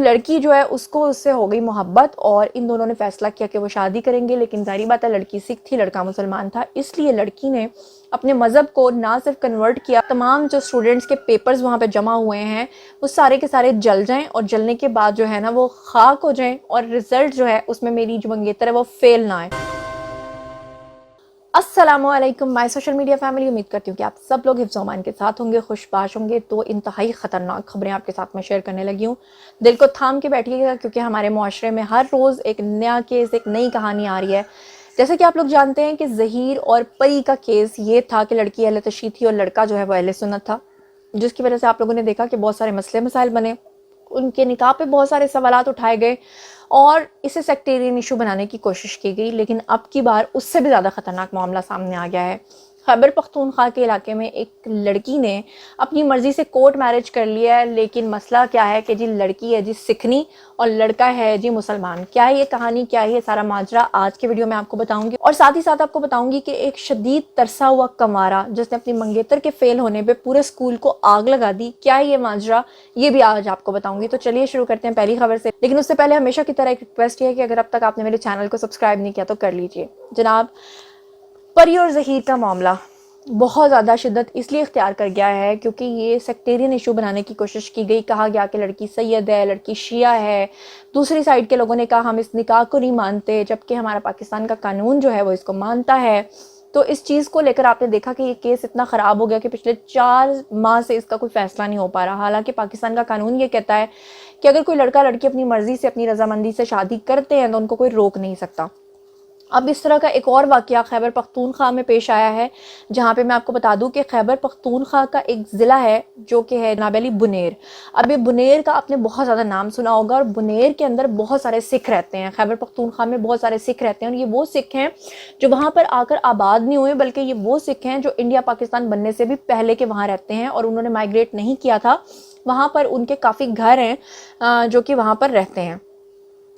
لڑکی جو ہے اس کو اس سے ہو گئی محبت اور ان دونوں نے فیصلہ کیا کہ وہ شادی کریں گے، لیکن ظاہری بات ہے لڑکی سکھ تھی، لڑکا مسلمان تھا، اس لیے لڑکی نے اپنے مذہب کو نہ صرف کنورٹ کیا، تمام جو اسٹوڈنٹس کے پیپرز وہاں پہ جمع ہوئے ہیں وہ سارے کے سارے جل جائیں اور جلنے کے بعد جو ہے نا وہ خاک ہو جائیں اور رزلٹ جو ہے اس میں میری جو منگیتر ہے وہ فیل نہ آئے۔ السلام علیکم مائی سوشل میڈیا فیملی، امید کرتی ہوں کہ آپ سب لوگ حفظ و امان کے ساتھ ہوں گے، خوش باش ہوں گے۔ تو انتہائی خطرناک خبریں آپ کے ساتھ میں شیئر کرنے لگی ہوں، دل کو تھام کے بیٹھیے گا کیونکہ ہمارے معاشرے میں ہر روز ایک نیا کیس، ایک نئی کہانی آ رہی ہے۔ جیسے کہ آپ لوگ جانتے ہیں کہ ظہیر اور پری کا کیس یہ تھا کہ لڑکی اہل تشیع تھی اور لڑکا جو ہے وہ اہل سنت تھا، جس کی وجہ سے آپ لوگوں نے دیکھا کہ بہت سارے مسئلے مسائل بنے، ان کے نکاح پہ بہت سارے سوالات اٹھائے گئے اور اسے سیکٹیرین ایشو بنانے کی کوشش کی گئی۔ لیکن اب کی بار اس سے بھی زیادہ خطرناک معاملہ سامنے آ گیا ہے۔ خیبر پختونخوا کے علاقے میں ایک لڑکی نے اپنی مرضی سے کورٹ میرج کر لیا ہے، لیکن مسئلہ کیا ہے کہ جی لڑکی ہے جی سکھنی اور لڑکا ہے جی مسلمان۔ کیا ہے یہ کہانی، کیا ہے یہ سارا ماجرا، آج کے ویڈیو میں آپ کو بتاؤں گی، اور ساتھ ہی ساتھ آپ کو بتاؤں گی کہ ایک شدید ترسا ہوا کنوارا جس نے اپنی منگیتر کے فیل ہونے پہ پورے اسکول کو آگ لگا دی، کیا ہے یہ ماجرا، یہ بھی آج آپ کو بتاؤں گی۔ تو چلیے شروع کرتے ہیں پہلی خبر سے، لیکن اس سے پہلے ہمیشہ کی طرح ایک ریکویسٹ ہے کہ اگر اب تک آپ نے میرے چینل کو سبسکرائب نہیں کیا تو کر لیجئے۔ جناب، پری اور ظہیر کا معاملہ بہت زیادہ شدت اس لیے اختیار کر گیا ہے کیونکہ یہ سیکٹیرین ایشو بنانے کی کوشش کی گئی۔ کہا گیا کہ لڑکی سید ہے، لڑکی شیعہ ہے، دوسری سائیڈ کے لوگوں نے کہا ہم اس نکاح کو نہیں مانتے، جبکہ ہمارا پاکستان کا قانون جو ہے وہ اس کو مانتا ہے۔ تو اس چیز کو لے کر آپ نے دیکھا کہ یہ کیس اتنا خراب ہو گیا کہ پچھلے 4 ماہ سے اس کا کوئی فیصلہ نہیں ہو پا رہا، حالانکہ پاکستان کا قانون یہ کہتا ہے کہ اگر کوئی لڑکا لڑکی اپنی مرضی سے، اپنی رضامندی سے شادی کرتے ہیں تو ان کو کوئی روک نہیں سکتا۔ اب اس طرح کا ایک اور واقعہ خیبر پختونخوا میں پیش آیا ہے، جہاں پہ میں آپ کو بتا دوں کہ خیبر پختونخوا کا ایک ضلع ہے جو کہ ہے جناب علی بنیر۔ اب یہ بنیر کا آپ نے بہت زیادہ نام سنا ہوگا، اور بنیر کے اندر بہت سارے سکھ رہتے ہیں، خیبر پختونخوا میں بہت سارے سکھ رہتے ہیں، اور یہ وہ سکھ ہیں جو وہاں پر آ کر آباد نہیں ہوئے، بلکہ یہ وہ سکھ ہیں جو انڈیا پاکستان بننے سے بھی پہلے کے وہاں رہتے ہیں اور انہوں نے مائیگریٹ نہیں کیا تھا، وہاں پر ان کے کافی گھر ہیں جو کہ وہاں پر رہتے ہیں۔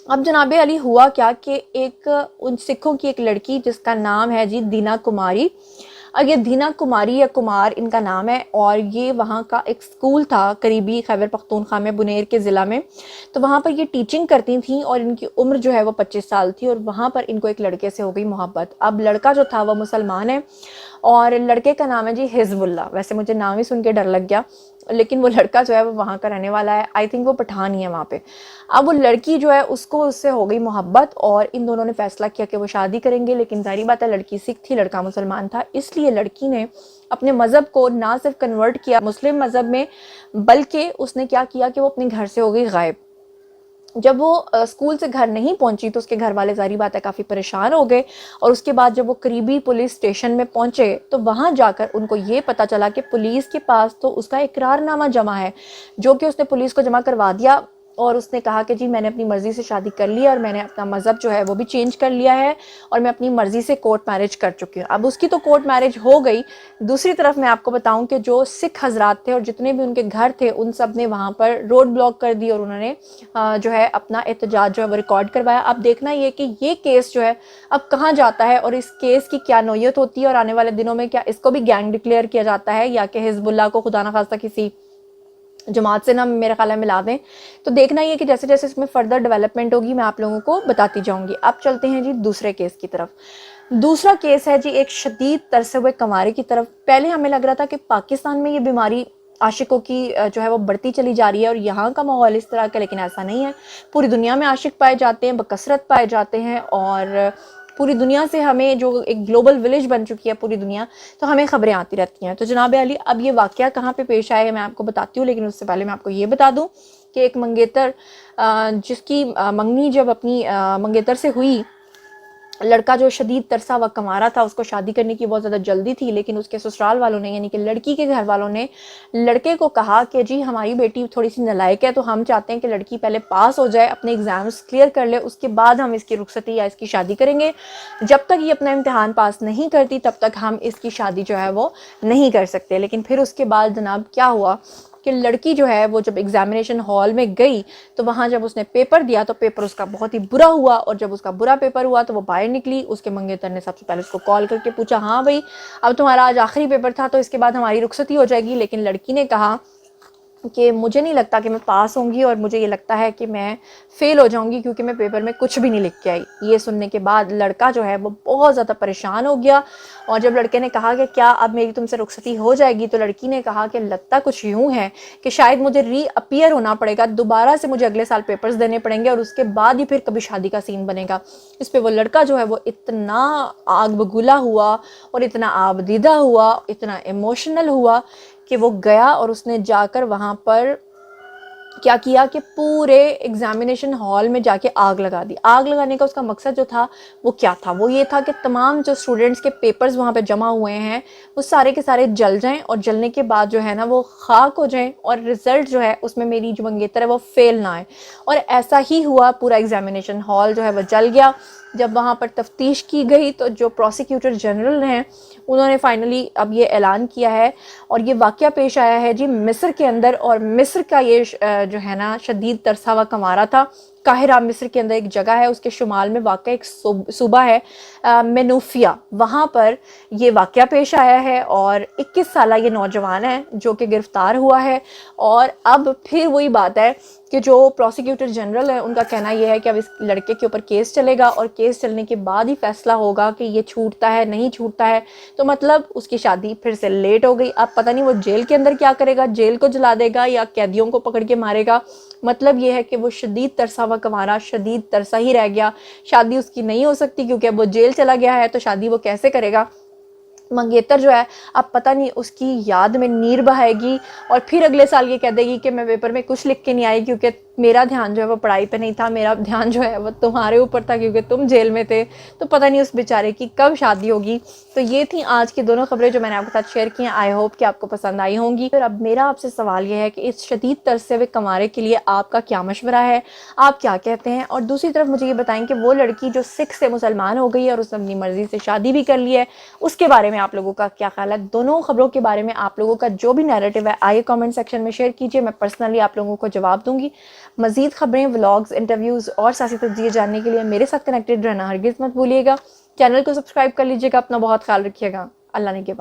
اب جناب علی ہوا کیا کہ ایک ان سکھوں کی ایک لڑکی جس کا نام ہے جی دینا کماری، اور یہ دینا کماری یا کمار ان کا نام ہے، اور یہ وہاں کا ایک سکول تھا قریبی خیبر پختونخوا میں بنیر کے ضلع میں، تو وہاں پر یہ ٹیچنگ کرتی تھیں اور ان کی عمر جو ہے وہ 25 سال تھی، اور وہاں پر ان کو ایک لڑکے سے ہو گئی محبت۔ اب لڑکا جو تھا وہ مسلمان ہے اور لڑکے کا نام ہے جی حزب اللہ، ویسے مجھے نام ہی سن کے ڈر لگ گیا، لیکن وہ لڑکا جو ہے وہ وہاں کا رہنے والا ہے، آئی تھنک وہ پٹھان ہی ہے وہاں پہ۔ اب وہ لڑکی جو ہے اس کو اس سے ہو گئی محبت اور ان دونوں نے فیصلہ کیا کہ وہ شادی کریں گے، لیکن ظاہری بات ہے لڑکی سکھ تھی، لڑکا مسلمان تھا، اس لیے لڑکی نے اپنے مذہب کو نہ صرف کنورٹ کیا مسلم مذہب میں، بلکہ اس نے کیا کیا کہ وہ اپنے گھر سے ہو گئی غائب۔ جب وہ اسکول سے گھر نہیں پہنچی تو اس کے گھر والے ظاہری بات ہے کافی پریشان ہو گئے، اور اس کے بعد جب وہ قریبی پولیس اسٹیشن میں پہنچے تو وہاں جا کر ان کو یہ پتا چلا کہ پولیس کے پاس تو اس کا اقرار نامہ جمع ہے، جو کہ اس نے پولیس کو جمع کروا دیا، اور اس نے کہا کہ جی میں نے اپنی مرضی سے شادی کر لی اور میں نے اپنا مذہب جو ہے وہ بھی چینج کر لیا ہے اور میں اپنی مرضی سے کورٹ میرج کر چکی ہوں۔ اب اس کی تو کورٹ میرج ہو گئی، دوسری طرف میں آپ کو بتاؤں کہ جو سکھ حضرات تھے اور جتنے بھی ان کے گھر تھے ان سب نے وہاں پر روڈ بلاک کر دی اور انہوں نے جو ہے اپنا احتجاج جو ہے وہ ریکارڈ کروایا۔ اب دیکھنا یہ کہ یہ کیس جو ہے اب کہاں جاتا ہے اور اس کیس کی کیا نوعیت ہوتی ہے، اور آنے والے دنوں میں کیا اس کو بھی گینگ ڈکلیئر کیا جاتا ہے یا کہ حزب اللہ کو خدا نخواستہ کسی جماعت سے نہ میرے خیال میں ملا دیں۔ تو دیکھنا یہ کہ جیسے جیسے اس میں فردر ڈیولپمنٹ ہوگی میں آپ لوگوں کو بتاتی جاؤں گی۔ اب چلتے ہیں جی دوسرے کیس کی طرف۔ دوسرا کیس ہے جی ایک شدید ترسے ہوئے کنوارے کی طرف۔ پہلے ہمیں لگ رہا تھا کہ پاکستان میں یہ بیماری عاشقوں کی جو ہے وہ بڑھتی چلی جا رہی ہے اور یہاں کا ماحول اس طرح کا، لیکن ایسا نہیں ہے، پوری دنیا میں عاشق پائے جاتے ہیں، بکثرت پائے جاتے ہیں، اور پوری دنیا سے ہمیں جو ایک گلوبل ولیج بن چکی ہے پوری دنیا، تو ہمیں خبریں آتی رہتی ہیں۔ تو جناب علی اب یہ واقعہ کہاں پہ پیش آئے میں آپ کو بتاتی ہوں، لیکن اس سے پہلے میں آپ کو یہ بتا دوں کہ ایک منگیتر جس کی منگنی جب اپنی منگیتر سے ہوئی، لڑکا جو شدید ترسا ہوا کنوارا تھا، اس کو شادی کرنے کی بہت زیادہ جلدی تھی، لیکن اس کے سسرال والوں نے یعنی کہ لڑکی کے گھر والوں نے لڑکے کو کہا کہ جی ہماری بیٹی تھوڑی سی نالائق ہے، تو ہم چاہتے ہیں کہ لڑکی پہلے پاس ہو جائے، اپنے ایگزامز کلیئر کر لے، اس کے بعد ہم اس کی رخصتی یا اس کی شادی کریں گے، جب تک یہ اپنا امتحان پاس نہیں کرتی تب تک ہم اس کی شادی جو ہے وہ نہیں کر سکتے۔ لیکن پھر اس کے بعد جناب کیا ہوا کہ لڑکی جو ہے وہ جب ایگزامینیشن ہال میں گئی تو وہاں جب اس نے پیپر دیا تو پیپر اس کا بہت ہی برا ہوا، اور جب اس کا برا پیپر ہوا تو وہ باہر نکلی، اس کے منگیتر نے سب سے پہلے اس کو کال کر کے پوچھا ہاں بھئی اب تمہارا آج آخری پیپر تھا تو اس کے بعد ہماری رخصتی ہو جائے گی، لیکن لڑکی نے کہا کہ مجھے نہیں لگتا کہ میں پاس ہوں گی اور مجھے یہ لگتا ہے کہ میں فیل ہو جاؤں گی کیونکہ میں پیپر میں کچھ بھی نہیں لکھ کے آئی۔ یہ سننے کے بعد لڑکا جو ہے وہ بہت زیادہ پریشان ہو گیا، اور جب لڑکے نے کہا کہ کیا اب میری تم سے رخصتی ہو جائے گی، تو لڑکی نے کہا کہ لگتا کچھ یوں ہے کہ شاید مجھے ری اپیئر ہونا پڑے گا، دوبارہ سے مجھے اگلے سال پیپرز دینے پڑیں گے اور اس کے بعد ہی پھر کبھی شادی کا سین بنے گا۔ اس پہ وہ لڑکا جو ہے وہ اتنا آگ بگولا ہوا اور اتنا آبدیدہ ہوا، اتنا ایموشنل ہوا کہ وہ گیا اور اس نے جا کر وہاں پر کیا کیا کہ پورے ایگزامینیشن ہال میں جا کے آگ لگا دی۔ آگ لگانے کا اس کا مقصد جو تھا وہ کیا تھا، وہ یہ تھا کہ تمام جو اسٹوڈنٹس کے پیپرز وہاں پہ جمع ہوئے ہیں وہ سارے کے سارے جل جائیں، اور جلنے کے بعد جو ہے نا وہ خاک ہو جائیں، اور رزلٹ جو ہے اس میں میری جو منگیتر ہے وہ فیل نہ آئے۔ اور ایسا ہی ہوا، پورا ایگزامینیشن ہال جو ہے وہ جل گیا۔ جب وہاں پر تفتیش کی گئی تو جو پروسیکیوٹر جنرل ہیں انہوں نے فائنلی اب یہ اعلان کیا ہے، اور یہ واقعہ پیش آیا ہے جی مصر کے اندر، اور مصر کا یہ جو ہے نا شدید ترسا ہوا کمارہ تھا۔ قاہرہ مصر کے اندر ایک جگہ ہے، اس کے شمال میں واقع ایک صوبہ ہے مینوفیہ، وہاں پر یہ واقعہ پیش آیا ہے، اور 21 سالہ یہ نوجوان ہے جو کہ گرفتار ہوا ہے۔ اور اب پھر وہی بات ہے کہ جو پروسیکیوٹر جنرل ہے ان کا کہنا یہ ہے کہ اب اس لڑکے کے اوپر کیس چلے گا، اور کیس چلنے کے بعد ہی فیصلہ ہوگا کہ یہ چھوٹتا ہے نہیں چھوٹتا ہے۔ تو مطلب اس کی شادی پھر سے لیٹ ہو گئی۔ اب پتہ نہیں وہ جیل کے اندر کیا کرے گا، جیل کو جلا دے گا یا قیدیوں کو پکڑ کے مارے گا۔ مطلب یہ ہے کہ وہ شدید ترسا ہوا کمارا شدید ترسا ہی رہ گیا، شادی اس کی نہیں ہو سکتی کیونکہ اب وہ جیل چلا گیا ہے، تو شادی وہ کیسے کرے گا؟ منگیتر جو ہے اب پتہ نہیں اس کی یاد میں نیر بہائے گی، اور پھر اگلے سال یہ کہہ دے گی کہ میں پیپر میں کچھ لکھ کے نہیں آئی کیونکہ میرا دھیان جو ہے وہ پڑھائی پہ نہیں تھا، میرا دھیان جو ہے وہ تمہارے اوپر تھا کیونکہ تم جیل میں تھے۔ تو پتہ نہیں اس بیچارے کی کب شادی ہوگی۔ تو یہ تھیں آج کی دونوں خبریں جو میں نے آپ کے ساتھ شیئر کی ہیں، آئی ہوپ کہ آپ کو پسند آئی ہوں گی۔ پھر اب میرا آپ سے سوال یہ ہے کہ اس شدید ترسے ہوئے کمارے کے لیے آپ کا کیا مشورہ ہے، آپ کیا کہتے ہیں؟ اور دوسری طرف مجھے یہ بتائیں کہ وہ لڑکی جو سکھ سے مسلمان ہو گئی ہے اور اس نے اپنی مرضی سے شادی بھی کر لی ہے، اس کے بارے میں آپ لوگوں کا کیا خیال ہے؟ دونوں خبروں کے بارے میں آپ لوگوں کا جو بھی نیریٹو ہے آئیے کامنٹ سیکشن میں شیئر کیجئے، میں پرسنلی آپ لوگوں کو جواب دوں گی۔ مزید خبریں، ولاگز، انٹرویوز اور سیاسی تجزیے جاننے کے لیے میرے ساتھ کنیکٹڈ رہنا ہرگز مت بھولیے گا۔ چینل کو سبسکرائب کر لیجئے گا، اپنا بہت خیال رکھیے گا۔ اللہ نے کے بعد